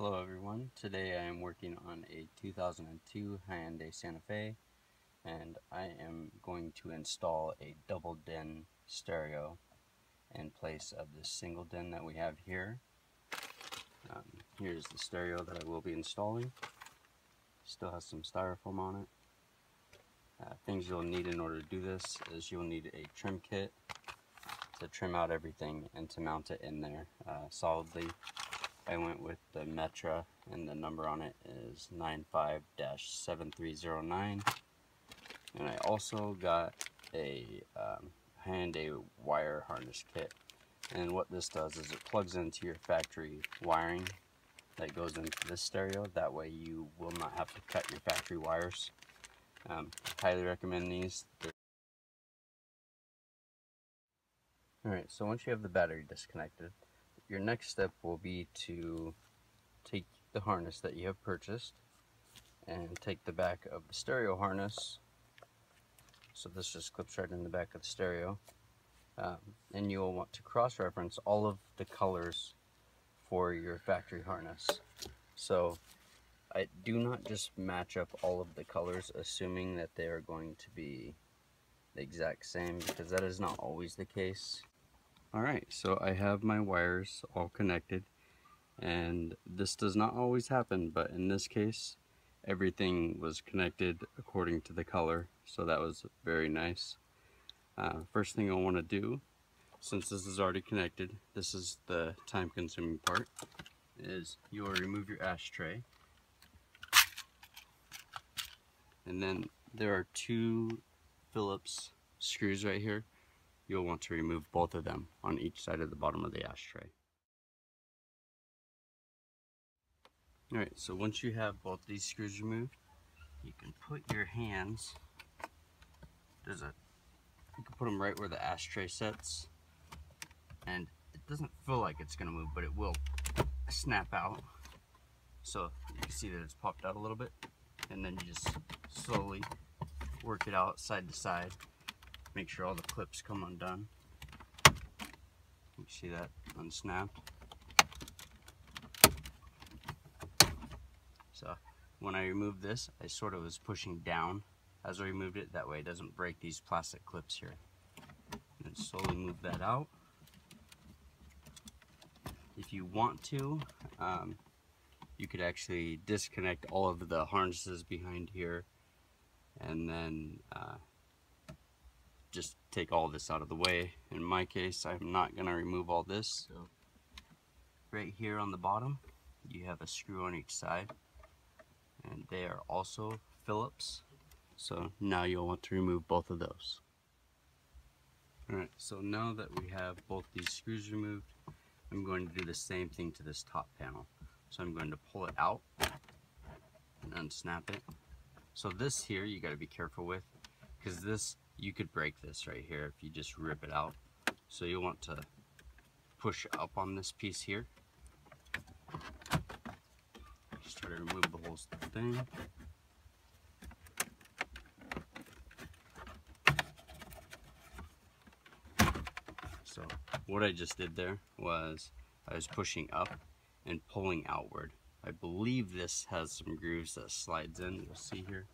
Hello everyone, today I am working on a 2002 Hyundai Santa Fe and I am going to install a double DIN stereo in place of this single DIN that we have here. Here's the stereo that I will be installing. Still has some styrofoam on it. Things you'll need in order to do this is you'll need a trim kit to trim out everything and to mount it in there solidly. I went with the Metra and the number on it is 95-7309, and I also got a Hyundai wire harness kit, and what this does is it plugs into your factory wiring that goes into this stereo. That way you will not have to cut your factory wires. I highly recommend these. Alright, so once you have the battery disconnected, your next step will be to take the harness that you have purchased and take the back of the stereo harness. So this just clips right in the back of the stereo. And you'll want to cross-reference all of the colors for your factory harness. So I do not just match up all of the colors assuming that they are going to be the exact same, because that is not always the case. Alright, so I have my wires all connected, and this does not always happen, but in this case everything was connected according to the color, so that was very nice. First thing I want to do, since this is already connected, this is the time consuming part, is you will remove your ashtray, and then there are two Phillips screws right here. You'll want to remove both of them on each side of the bottom of the ashtray. Alright, so once you have both these screws removed, you can put your hands, you can put them right where the ashtray sits, and it doesn't feel like it's going to move, but it will snap out. So you can see that it's popped out a little bit, and then you just slowly work it out side to side. Make sure all the clips come undone. You see that unsnapped. So when I removed this, I sort of was pushing down as I removed it. That way it doesn't break these plastic clips here. And slowly move that out. If you want to, you could actually disconnect all of the harnesses behind here and then just take all this out of the way. In my case, I'm not going to remove all this. So right here on the bottom, you have a screw on each side, and they are also Phillips. So now you'll want to remove both of those. Alright, so now that we have both these screws removed, I'm going to do the same thing to this top panel. So I'm going to pull it out and unsnap it. So this here you got to be careful with, because this, you could break this right here if you just rip it out. So you'll want to push up on this piece here. Just try to remove the whole thing. So what I just did there was I was pushing up and pulling outward. I believe this has some grooves that slides in, you'll see here,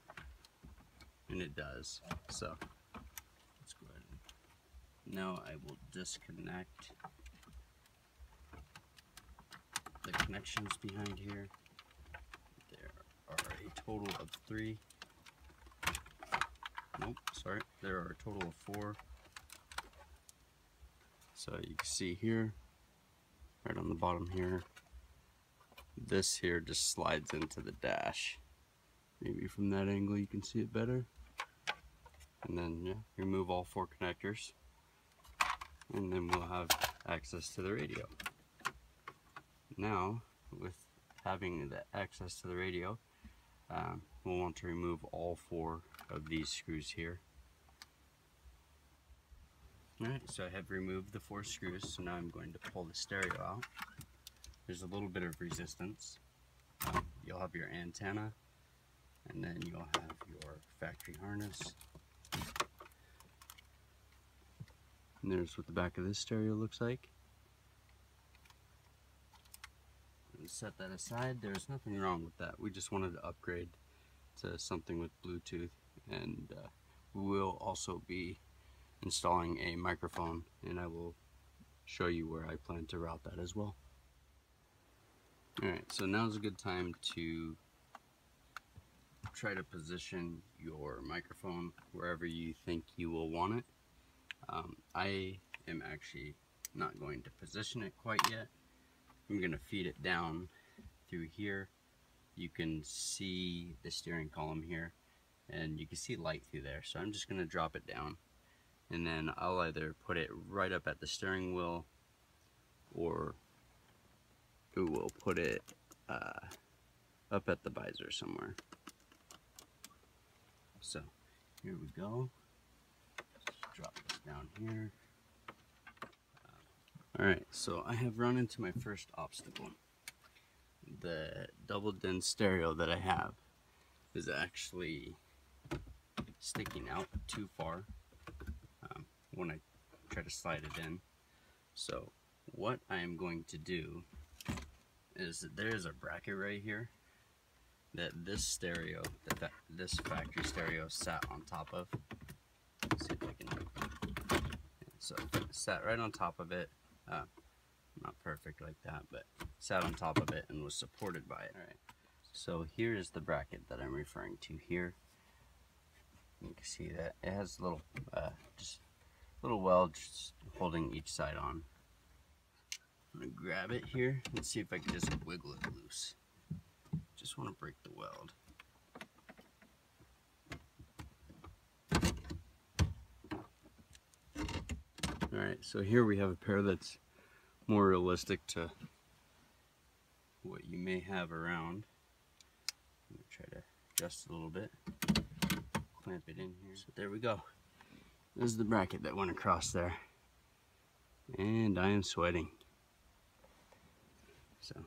and it does. So let's go ahead and now I will disconnect the connections behind here. There are a total of 3. Nope, sorry, there are a total of 4. So you can see here, right on the bottom here, this here just slides into the dash. Maybe from that angle you can see it better. And then yeah, remove all 4 connectors, and then we'll have access to the radio. Now, with having the access to the radio, we'll want to remove all 4 of these screws here. Alright, so I have removed the 4 screws, so now I'm going to pull the stereo out. There's a little bit of resistance. You'll have your antenna, and then you'll have your factory harness. And there's what the back of this stereo looks like. and set that aside. There's nothing wrong with that. We just wanted to upgrade to something with Bluetooth, and we will also be installing a microphone, and I will show you where I plan to route that as well. Alright, so now's a good time to try to position your microphone wherever you think you will want it. I am actually not going to position it quite yet. I'm going to feed it down through here. You can see the steering column here, and you can see light through there. So I'm just going to drop it down, and then I'll either put it right up at the steering wheel, or we will put it up at the visor somewhere. So here we go. Just drop this down here. Alright, so I have run into my first obstacle. The double DIN stereo that I have is actually sticking out too far when I try to slide it in. So what I am going to do is that there is a bracket right here that this stereo, this factory stereo sat on top of. Let's see if I can. So it sat right on top of it. Not perfect like that, but sat on top of it and was supported by it. Alright, so here is the bracket that I'm referring to here. You can see that it has a little, just little weld just holding each side on. I'm gonna grab it here and see if I can just wiggle it loose. Just want to break the weld. Alright, so here we have a pair that's more realistic to what you may have around. I'm going to try to adjust it a little bit. Clamp it in here. So there we go. This is the bracket that went across there. And I am sweating. So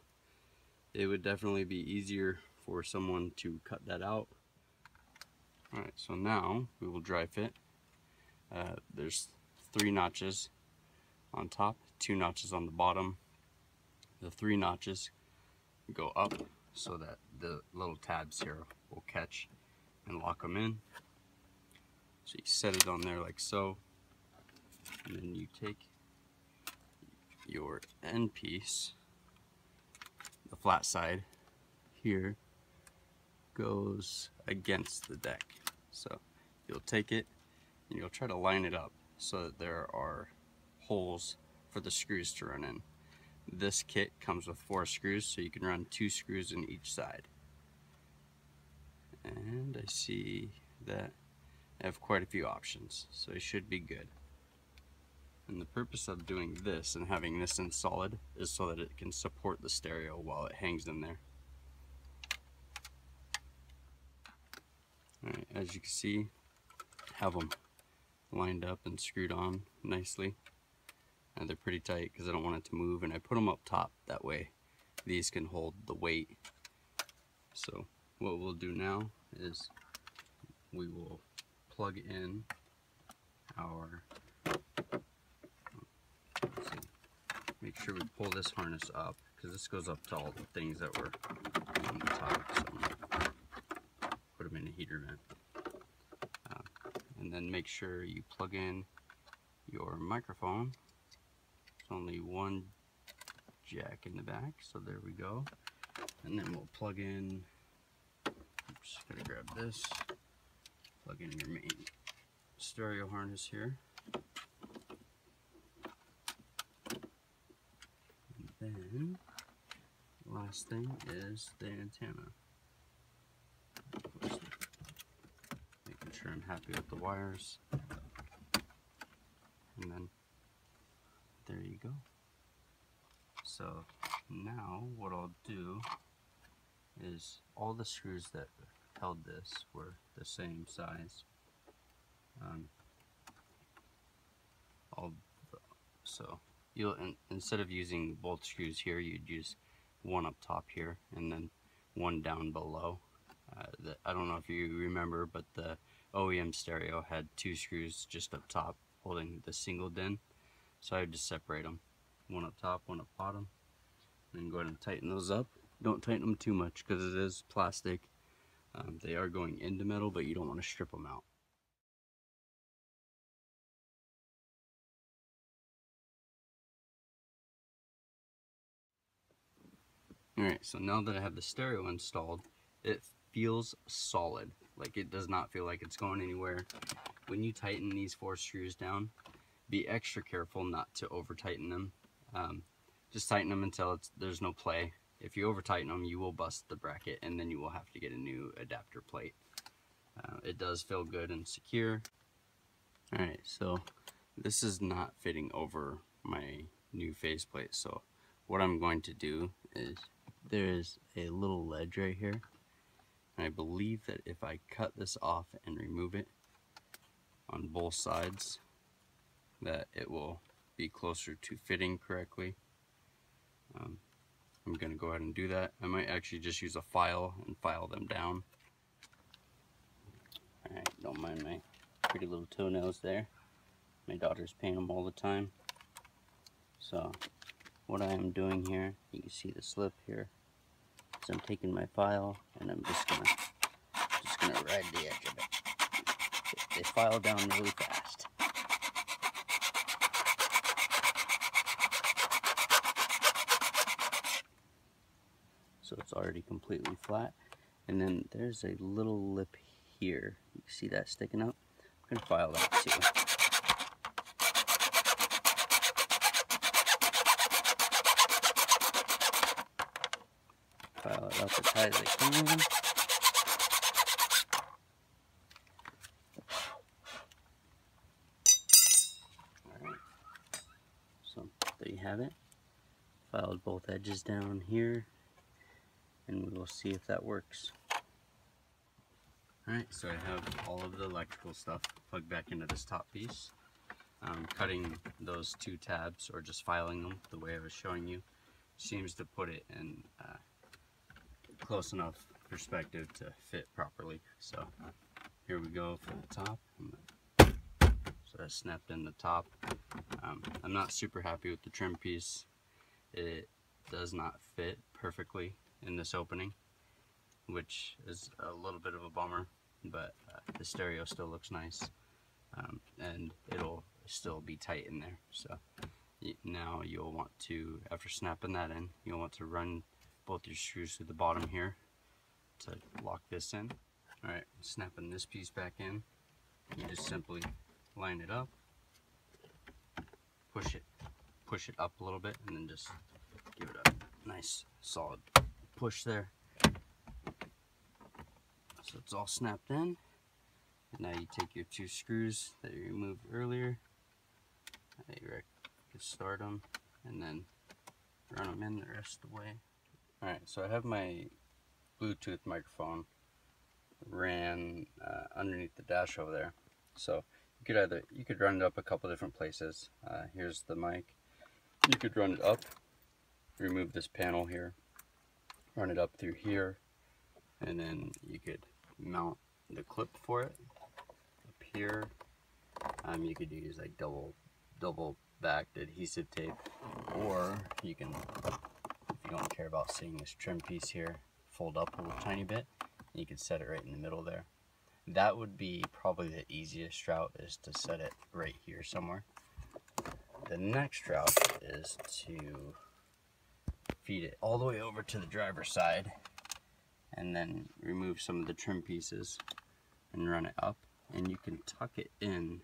it would definitely be easier for someone to cut that out. Alright, so now we will dry fit. There's 3 notches on top, 2 notches on the bottom. The 3 notches go up so that the little tabs here will catch and lock them in. So you set it on there like so, and then you take your end piece, the flat side here goes against the deck. So you'll take it and you'll try to line it up so that there are holes for the screws to run in. This kit comes with 4 screws, so you can run 2 screws in each side. And I see that I have quite a few options, so it should be good. And the purpose of doing this and having this in solid is so that it can support the stereo while it hangs in there. Alright, as you can see, I have them lined up and screwed on nicely. And they're pretty tight because I don't want it to move, and I put them up top, that way these can hold the weight. So what we'll do now is we will plug in our, make sure we pull this harness up, because this goes up to all the things that were on the top, so put them in a heater vent. And then make sure you plug in your microphone. Only 1 jack in the back, so there we go. And then we'll plug in, oops, gotta grab this, plug in your main stereo harness here. And then, last thing is the antenna. Making sure I'm happy with the wires. And then there you go. So now what I'll do is all the screws that held this were the same size. So you'll, instead of using both screws here, you'd use 1 up top here and then 1 down below. I don't know if you remember, but the OEM stereo had 2 screws just up top holding the single DIN. So I would just separate them, 1 up top, 1 up bottom, And go ahead and tighten those up. Don't tighten them too much because it is plastic. They are going into metal, but you don't want to strip them out. Alright, so now that I have the stereo installed, it feels solid. Like, it does not feel like it's going anywhere. When you tighten these 4 screws down, be extra careful not to over tighten them. Just tighten them until there's no play. If you over tighten them, you will bust the bracket, and then you will have to get a new adapter plate. It does feel good and secure. Alright, so this is not fitting over my new faceplate, so what I'm going to do is, there's a little ledge right here, and I believe that if I cut this off and remove it on both sides, that it will be closer to fitting correctly. I'm going to go ahead and do that. I might actually just use a file and file them down. Alright, don't mind my pretty little toenails there. My daughters paint them all the time. So what I am doing here, you can see the slip here, is I'm taking my file and I'm just gonna ride the edge of it. They file down really fast. So it's already completely flat. And then there's a little lip here. You see that sticking up? I'm gonna file that too. File it up as tight as I can. Alright. So there you have it. Filed both edges down here, and we will see if that works. Alright, so I have all of the electrical stuff plugged back into this top piece. Cutting those 2 tabs, or just filing them the way I was showing you, seems to put it in close enough perspective to fit properly. So here we go for the top. So that snapped in the top. I'm not super happy with the trim piece. It does not fit perfectly in this opening, which is a little bit of a bummer, but the stereo still looks nice, and it'll still be tight in there. So now you'll want to, after snapping that in, you'll want to run both your screws to the bottom here to lock this in. Alright, snapping this piece back in, you just simply line it up, push it up a little bit, and then just give it a nice solid push there. So it's all snapped in. And now you take your 2 screws that you removed earlier, you can start them, and then run them in the rest of the way. Alright, so I have my Bluetooth microphone ran underneath the dash over there. So you could run it up a couple different places. Here's the mic. You could run it up, remove this panel here, run it up through here, and then you could mount the clip for it up here. You could use like double backed adhesive tape, or you can, if you don't care about seeing this trim piece here, fold up a little tiny bit, and you can set it right in the middle there. That would be probably the easiest route, is to set it right here somewhere. The next route is to feed it all the way over to the driver's side, and then remove some of the trim pieces and run it up, and you can tuck it in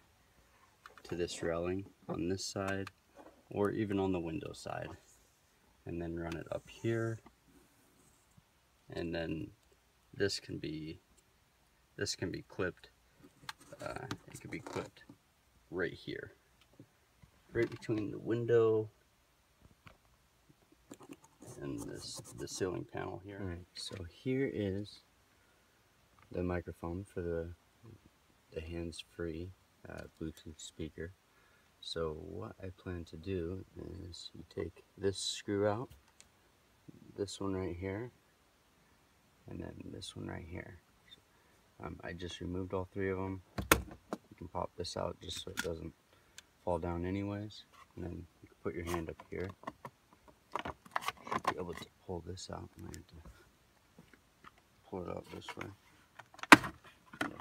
to this railing on this side, or even on the window side, and then run it up here, and then this can be clipped. It can be clipped right here, right between the window and the ceiling panel here. Alright, so here is the microphone for the hands-free Bluetooth speaker. So what I plan to do is you take this screw out, this one right here, and then this one right here. I just removed all 3 of them. You can pop this out just so it doesn't fall down anyways, and then you can put your hand up here. be able to pull this out. I have to pull it out this way.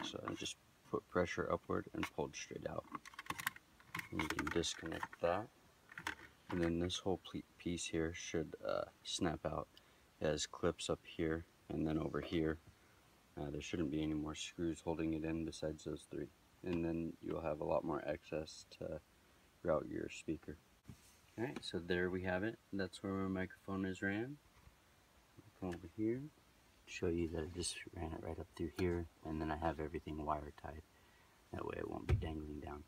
So I just put pressure upward and pull it straight out. And you can disconnect that. And then this whole piece here should snap out. It has clips up here and then over here. There shouldn't be any more screws holding it in besides those three. And then you'll have a lot more access to route your speaker. Alright, so there we have it. That's where my microphone is ran. Come over here, show you that I just ran it right up through here, and then I have everything wire tied. That way it won't be dangling down.